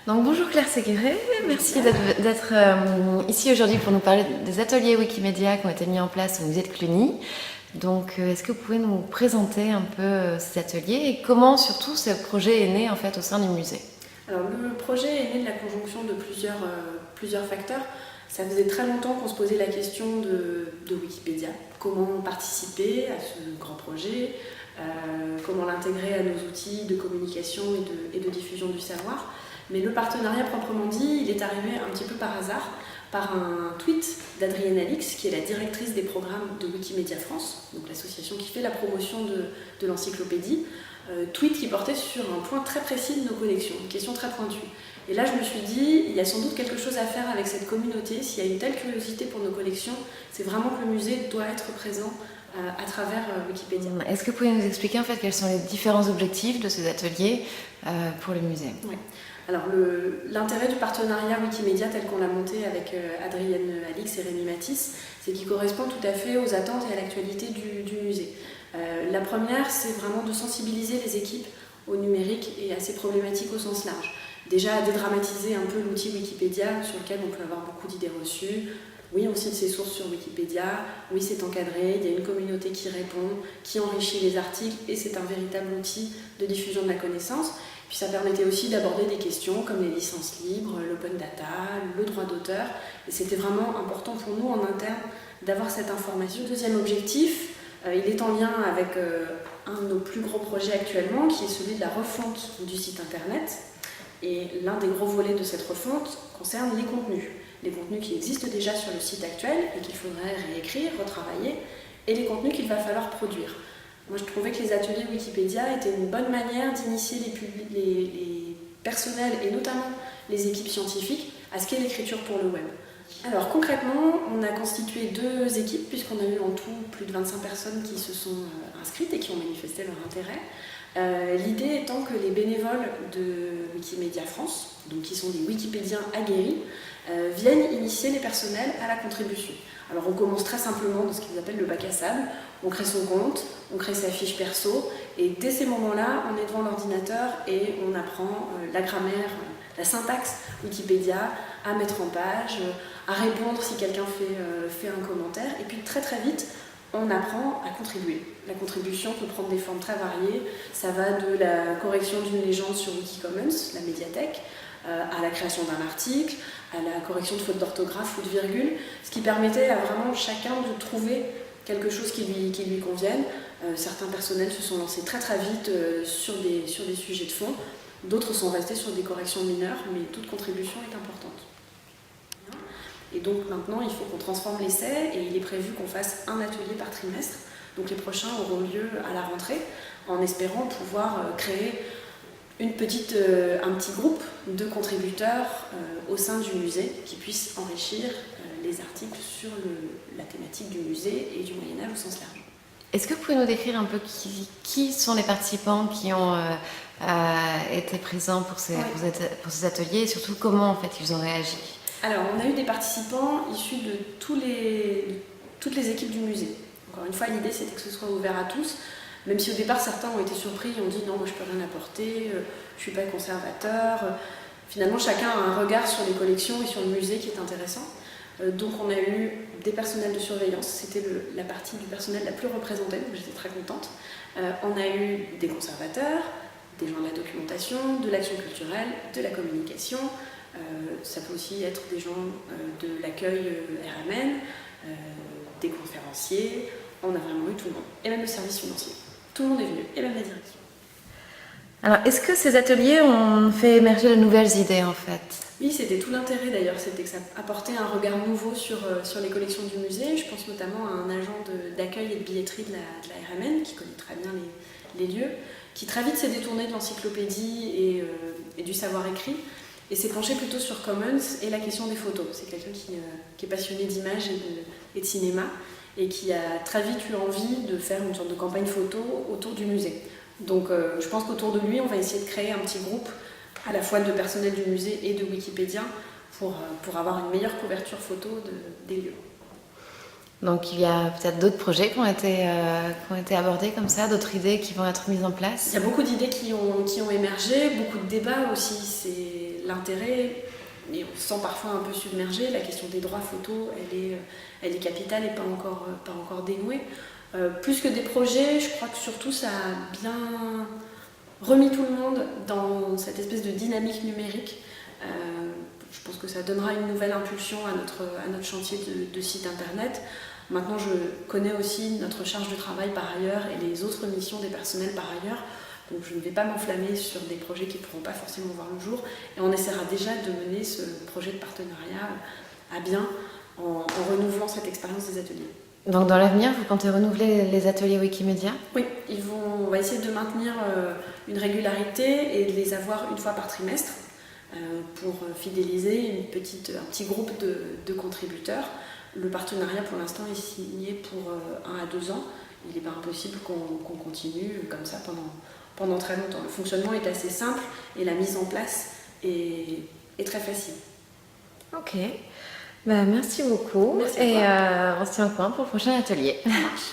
Donc bonjour Claire Séguéré, merci d'être ici aujourd'hui pour nous parler des ateliers Wikimedia qui ont été mis en place au musée de Cluny. Donc est-ce que vous pouvez nous présenter un peu ces ateliers et comment surtout ce projet est né en fait au sein du musée? Alors le projet est né de la conjonction de plusieurs facteurs. Ça faisait très longtemps qu'on se posait la question de Wikipédia, comment participer à ce grand projet, comment l'intégrer à nos outils de communication et de diffusion du savoir. Mais le partenariat proprement dit, il est arrivé un petit peu par hasard, par un tweet d'Adrienne Alix, qui est la directrice des programmes de Wikimedia France, donc l'association qui fait la promotion de l'encyclopédie, tweet qui portait sur un point très précis de nos collections, une question très pointue. Et là, je me suis dit, il y a sans doute quelque chose à faire avec cette communauté. S'il y a une telle curiosité pour nos collections, c'est vraiment que le musée doit être présent à travers Wikipédia. Est-ce que vous pouvez nous expliquer en fait quels sont les différents objectifs de ces ateliers pour le musée? Oui. Alors l'intérêt du partenariat Wikimedia tel qu'on l'a monté avec Adrienne Alix et Rémi Matisse, c'est qu'il correspond tout à fait aux attentes et à l'actualité du musée. La première, c'est vraiment de sensibiliser les équipes au numérique et à ces problématiques au sens large. Déjà à dédramatiser un peu l'outil Wikipédia sur lequel on peut avoir beaucoup d'idées reçues. Oui, on cite ses sources sur Wikipédia, oui, c'est encadré, il y a une communauté qui répond, qui enrichit les articles et c'est un véritable outil de diffusion de la connaissance. Puis ça permettait aussi d'aborder des questions comme les licences libres, l'open data, le droit d'auteur. Et c'était vraiment important pour nous en interne d'avoir cette information. Deuxième objectif, il est en lien avec un de nos plus gros projets actuellement, qui est celui de la refonte du site internet. Et l'un des gros volets de cette refonte concerne les contenus. Les contenus qui existent déjà sur le site actuel et qu'il faudrait réécrire, retravailler, et les contenus qu'il va falloir produire. Moi, je trouvais que les ateliers Wikipédia étaient une bonne manière d'initier les personnels et notamment les équipes scientifiques à ce qu'est l'écriture pour le web. Alors concrètement, on a constitué 2 équipes puisqu'on a eu en tout plus de 25 personnes qui se sont inscrites et qui ont manifesté leur intérêt. L'idée étant que les bénévoles de Wikimedia France, donc qui sont des Wikipédiens aguerris, viennent initier les personnels à la contribution. Alors on commence très simplement dans ce qu'ils appellent le bac à sable, on crée son compte, on crée sa fiche perso, et dès ces moments-là, on est devant l'ordinateur et on apprend la grammaire, la syntaxe Wikipédia, à mettre en page, à répondre si quelqu'un fait un commentaire, et puis très très vite, on apprend à contribuer. La contribution peut prendre des formes très variées, ça va de la correction d'une légende sur Wikicommons, la médiathèque, à la création d'un article, à la correction de fautes d'orthographe ou de virgule, ce qui permettait à vraiment chacun de trouver quelque chose qui lui convienne. Certains personnels se sont lancés très très vite sur des sujets de fond, d'autres sont restés sur des corrections mineures, mais toute contribution est importante. Et donc maintenant, il faut qu'on transforme l'essai et il est prévu qu'on fasse un atelier par trimestre. Donc les prochains auront lieu à la rentrée, en espérant pouvoir créer un petit groupe de contributeurs au sein du musée qui puissent enrichir les articles sur la thématique du musée et du Moyen-Âge au sens large. Est-ce que vous pouvez nous décrire un peu qui sont les participants qui ont été présents pour ces ateliers et surtout comment en fait ils ont réagi? Alors on a eu des participants issus de toutes les équipes du musée. Encore une fois, l'idée c'était que ce soit ouvert à tous. Même si au départ certains ont été surpris et ont dit non, moi je peux rien apporter, je suis pas conservateur. Finalement chacun a un regard sur les collections et sur le musée qui est intéressant. Donc on a eu des personnels de surveillance, c'était la partie du personnel la plus représentée, donc j'étais très contente. On a eu des conservateurs, des gens de la documentation, de l'action culturelle, de la communication. Ça peut aussi être des gens de l'accueil RMN, des conférenciers. On a vraiment eu tout le monde, et même le service financier. Tout le monde est venu, et même la direction. Alors, est-ce que ces ateliers ont fait émerger de nouvelles idées en fait? Oui, c'était tout l'intérêt d'ailleurs, c'était que ça apportait un regard nouveau sur les collections du musée. Je pense notamment à un agent d'accueil et de billetterie de la RMN, qui connaît très bien les lieux, qui très vite s'est détourné de l'encyclopédie et du savoir écrit, et s'est penché plutôt sur Commons et la question des photos. C'est quelqu'un qui est passionné d'images et de cinéma, et qui a très vite eu envie de faire une sorte de campagne photo autour du musée. Donc je pense qu'autour de lui, on va essayer de créer un petit groupe à la fois de personnel du musée et de Wikipédia pour avoir une meilleure couverture photo des lieux. Donc il y a peut-être d'autres projets qui ont été abordés comme ça, d'autres idées qui vont être mises en place? Il y a beaucoup d'idées qui ont émergé, beaucoup de débats aussi. l'intérêt, et on se sent parfois un peu submergé, la question des droits photo, elle est capitale et pas encore dénouée. Plus que des projets, je crois que surtout ça a bien remis tout le monde dans cette espèce de dynamique numérique. Je pense que ça donnera une nouvelle impulsion à notre chantier de site internet. Maintenant, je connais aussi notre charge de travail par ailleurs et les autres missions des personnels par ailleurs. Donc je ne vais pas m'enflammer sur des projets qui ne pourront pas forcément voir le jour. Et on essaiera déjà de mener ce projet de partenariat à bien en renouvelant cette expérience des ateliers. Donc dans l'avenir, vous comptez renouveler les ateliers Wikimedia? Oui, on va essayer de maintenir une régularité et de les avoir une fois par trimestre pour fidéliser un petit groupe de contributeurs. Le partenariat pour l'instant est signé pour 1 à 2 ans. Il n'est pas impossible qu'on continue comme ça pendant très longtemps. Le fonctionnement est assez simple et la mise en place est très facile. Ok, bah, merci beaucoup. Merci et on se tient au courant pour le prochain atelier. Ça marche.